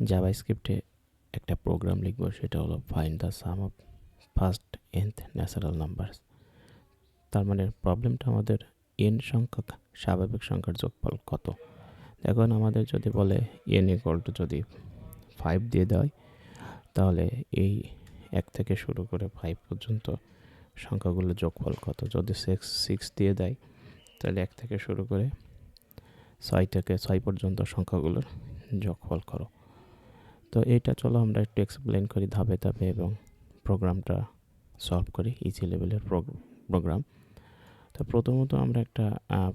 জাভাস্ক্রিপ্টে একটা প্রোগ্রাম লিখব, সেটা হলো find the some of first nth natural numbers. তার মানে প্রবলেমটা আমাদের n সংখ্যক স্বাভাবিক সংখ্যার যোগফল কত। এখন আমাদের যদি বলে n ইকুয়াল টু যদি 5 দিয়ে দেয়, তাহলে এই 1 থেকে শুরু করে 5 পর্যন্ত সংখ্যাগুলোর যোগফল কত। যদি 6 দিয়ে দেয়, তাহলে 1 থেকে শুরু করে 6 পর্যন্ত সংখ্যাগুলোর যোগফল করো। তো এইটা চলো আমরা একটু এক্সপ্লেন করি ধাপে ধাপে এবং প্রোগ্রামটা সলভ করি, ইজি লেভেলের প্রোগ্রাম। তো প্রথমত আমরা একটা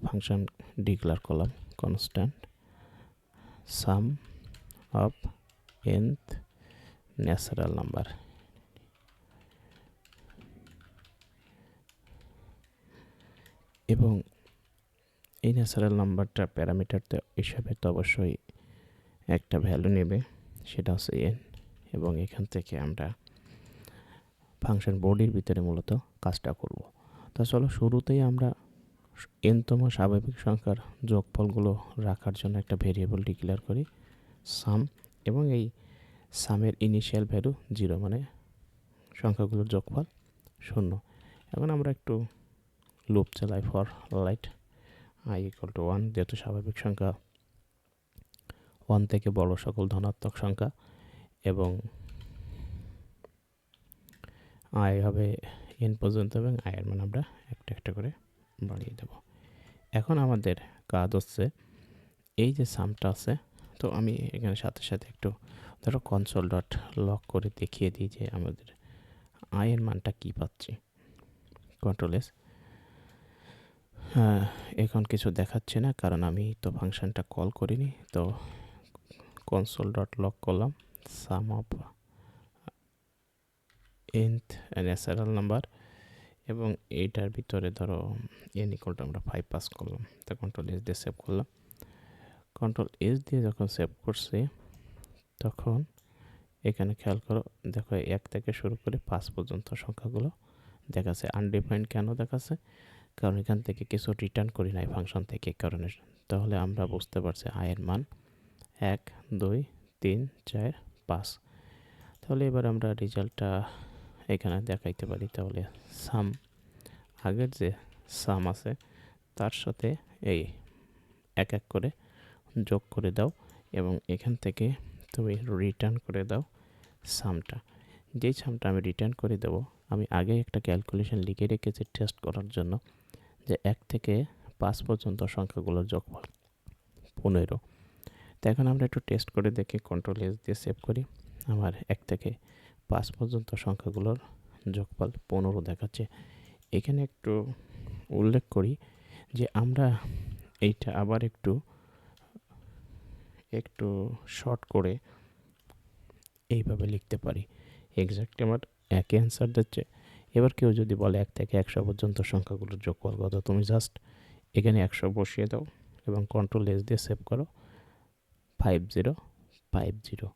ফাংশন ডিক্লেয়ার করলাম, constant some of nth natural number. এবং এই ন্যাচারাল নাম্বারটা প্যারামিটার হিসাবে তো অবশ্যই একটা ভ্যালু নেবে, সেটা হচ্ছে n। এবং এখান থেকে আমরা ফাংশন বডির ভিতরে মূলত কাজটা করব। তো চলো শুরুতেই আমরা nতম স্বাভাবিক সংখ্যার যোগফলগুলো রাখার জন্য একটা ভেরিয়েবল ডিক্লেয়ার করি, সাম। এবং এই সামের ইনিশিয়াল ভ্যালু 0, মানে সংখ্যাগুলোর যোগফল 0। এখন আমরা একটু লুপ চালাই for light i equal to 1, যেহেতু স্বাভাবিক সংখ্যা 1 থেকে বড় সকল ধনাত্মক সংখ্যা, এবং i হবে n পর্যন্ত, এবং i এর মান আমরা একটা একটা করে বাড়িয়ে দেব। এখন আমাদের কাজ হচ্ছে এই যে সামটা আছে, তো আমি এখানে সাথে সাথে একটু ধরো কনসোল ডট লক করে দেখিয়ে দিই যে আমাদের i এর মানটা কী পাচ্ছি। Control S. এখন কিছু দেখাচ্ছে না, কারণ আমি তো ফাংশনটা কল করিনি। তো কনসোল ডট লক করলাম, সাম অফ nth ন্যাচারাল নাম্বার, এবং এইটার ভিতরে ধরো n ইকুয়াল টু আমরা 5 পাস করলাম। তো কন্ট্রোল এস দিয়ে সেভ করলাম। কন্ট্রোল এস দিয়ে যখন সেভ করছি, তখন এখানে খেয়াল করো, দেখো 1 থেকে শুরু করে 5 পর্যন্ত সংখ্যাগুলো দেখাচ্ছে। আনডিফাইন্ড কেন দেখাচ্ছে? কারণ এখান থেকে কিছু রিটার্ন করি নাই ফাংশন থেকে, কারণে। তাহলে আমরা বুঝতে পারছি i এর মান 1, 2, 3, 4, 5। তাহলে এবার আমরা রেজাল্টটা এখানে দেখাইতে পারি। তাহলে সাম, আগের যে সাম আছে তার সাথে এই এক এক করে যোগ করে দাও, এবং এখান থেকে তুমি রিটার্ন করে দাও সামটা। যেই সামটা আমি রিটার্ন করে দেবো, আমি আগে একটা ক্যালকুলেশন লিখে রেখেছি টেস্ট করার জন্য, যে 1 থেকে 5 পর্যন্ত সংখ্যাগুলোর যোগফল 15। তো এখন আমরা একটু টেস্ট করে দেখি, কন্ট্রোল এস দিয়ে সেভ করি। আমার 1 থেকে 5 পর্যন্ত সংখ্যাগুলোর যোগফল 15 দেখাচ্ছে। এখানে একটু উল্লেখ করি যে আমরা এইটা আবার একটু শর্ট করে এইভাবে লিখতে পারি। এক্স্যাক্ট আমার একই অ্যান্সার দিচ্ছে। এবার কেউ যদি বলে 1 থেকে 100 পর্যন্ত সংখ্যাগুলোর যোগফল কত, তুমি জাস্ট এখানে 100 বসিয়ে দাও এবং কন্ট্রোল এস দিয়ে সেভ করো, 5050।